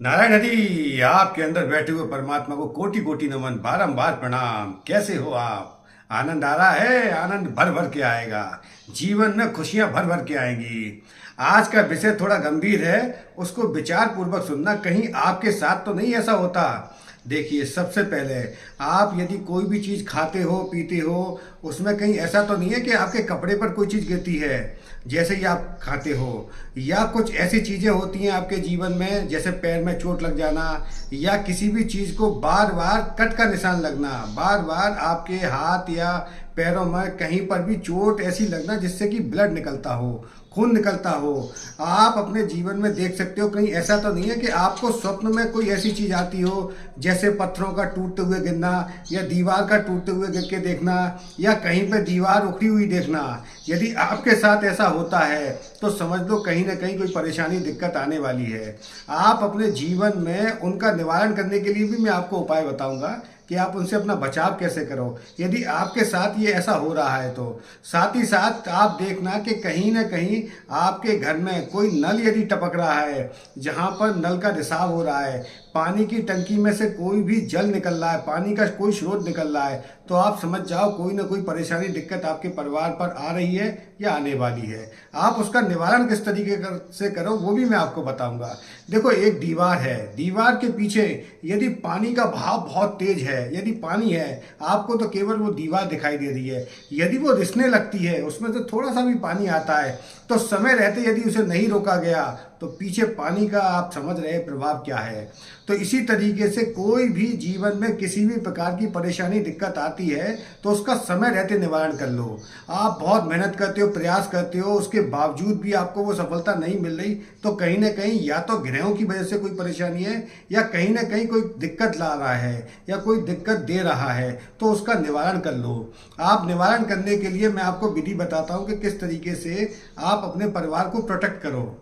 नारायण हरि, आपके अंदर बैठे हुए परमात्मा को कोटि कोटि नमन, बारंबार प्रणाम। कैसे हो आप? आनंद आ रहा है? आनंद भर भर के आएगा। जीवन में खुशियां भर भर के आएंगी। आज का विषय थोड़ा गंभीर है, उसको विचार पूर्वक सुनना। कहीं आपके साथ तो नहीं ऐसा होता? देखिए, सबसे पहले आप यदि कोई भी चीज़ खाते हो पीते हो, उसमें कहीं ऐसा तो नहीं है कि आपके कपड़े पर कोई चीज़ गिरती है जैसे ही आप खाते हो, या कुछ ऐसी चीज़ें होती हैं आपके जीवन में जैसे पैर में चोट लग जाना, या किसी भी चीज़ को बार बार कट का निशान लगना, बार बार आपके हाथ या पैरों में कहीं पर भी चोट ऐसी लगना जिससे कि ब्लड निकलता हो, खून निकलता हो। आप अपने जीवन में देख सकते हो, कहीं ऐसा तो नहीं है कि आपको स्वप्न में कोई ऐसी चीज़ आती हो जैसे पत्थरों का टूटते हुए गिरना, या दीवार का टूटते हुए गिर के देखना, या कहीं पे दीवार उखड़ी हुई देखना। यदि आपके साथ ऐसा होता है तो समझ लो कहीं ना कहीं कोई परेशानी दिक्कत आने वाली है। आप अपने जीवन में उनका निवारण करने के लिए भी मैं आपको उपाय बताऊंगा कि आप उनसे अपना बचाव कैसे करो, यदि आपके साथ ये ऐसा हो रहा है तो। साथ ही साथ आप देखना कि कहीं ना कहीं आपके घर में कोई नल यदि टपक रहा है, जहाँ पर नल का रिसाव हो रहा है, पानी की टंकी में से कोई भी जल निकल रहा है, पानी का कोई स्रोत निकल रहा है, तो आप समझ जाओ कोई ना कोई परेशानी दिक्कत आपके परिवार पर आ रही है या आने वाली है। आप उसका निवारण किस तरीके से करो वो भी मैं आपको बताऊंगा। देखो, एक दीवार है, दीवार के पीछे यदि पानी का बहाव बहुत तेज है, यदि पानी है, आपको तो केवल वो दीवार दिखाई दे रही है। यदि वो रिसने लगती है, उसमें से थोड़ा सा भी पानी आता है, तो समय रहते यदि उसे नहीं रोका गया तो पीछे पानी का आप समझ रहे प्रभाव क्या है। तो इसी तरीके से कोई भी जीवन में किसी भी प्रकार की परेशानी दिक्कत आती है तो उसका समय रहते निवारण कर लो। आप बहुत मेहनत करते हो, प्रयास करते हो, उसके बावजूद भी आपको वो सफलता नहीं मिल रही, तो कहीं ना कहीं या तो ग्रहों की वजह से कोई परेशानी है, या कहीं ना कहीं कोई दिक्कत ला रहा है या कोई दिक्कत दे रहा है, तो उसका निवारण कर लो। आप निवारण करने के लिए मैं आपको विधि बताता हूँ कि किस तरीके से आप अपने परिवार को प्रोटेक्ट करो,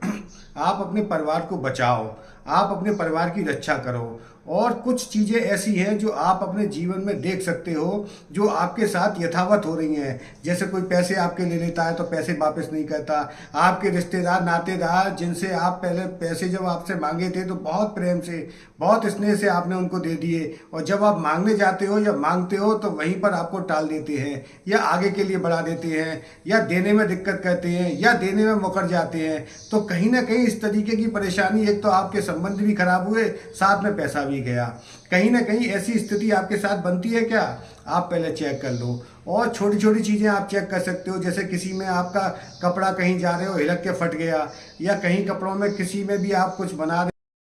आप अपने परिवार को बचाओ, आप अपने परिवार की रक्षा करो। और कुछ चीज़ें ऐसी हैं जो आप अपने जीवन में देख सकते हो जो आपके साथ यथावत हो रही हैं। जैसे कोई पैसे आपके ले लेता है तो पैसे वापस नहीं करता, आपके रिश्तेदार नातेदार जिनसे आप पहले पैसे जब आपसे मांगे थे तो बहुत प्रेम से, बहुत स्नेह से आपने उनको दे दिए, और जब आप मांगने जाते हो या मांगते हो तो वहीं पर आपको टाल देते हैं, या आगे के लिए बढ़ा देते हैं, या देने में दिक्कत करते हैं, या देने में मुकर जाते हैं। तो कहीं ना कहीं इस तरीके की परेशानी, एक तो आपके संबंध भी खराब हुए, साथ में पैसा भी गया। कहीं ना कहीं ऐसी स्थिति आपके साथ बनती है क्या? आप पहले चेक कर लो। और छोटी छोटी चीज़ें आप चेक कर सकते हो, जैसे किसी में आपका कपड़ा कहीं जा रहे हो हिलक के फट गया, या कहीं कपड़ों में किसी में भी आप कुछ बना रहे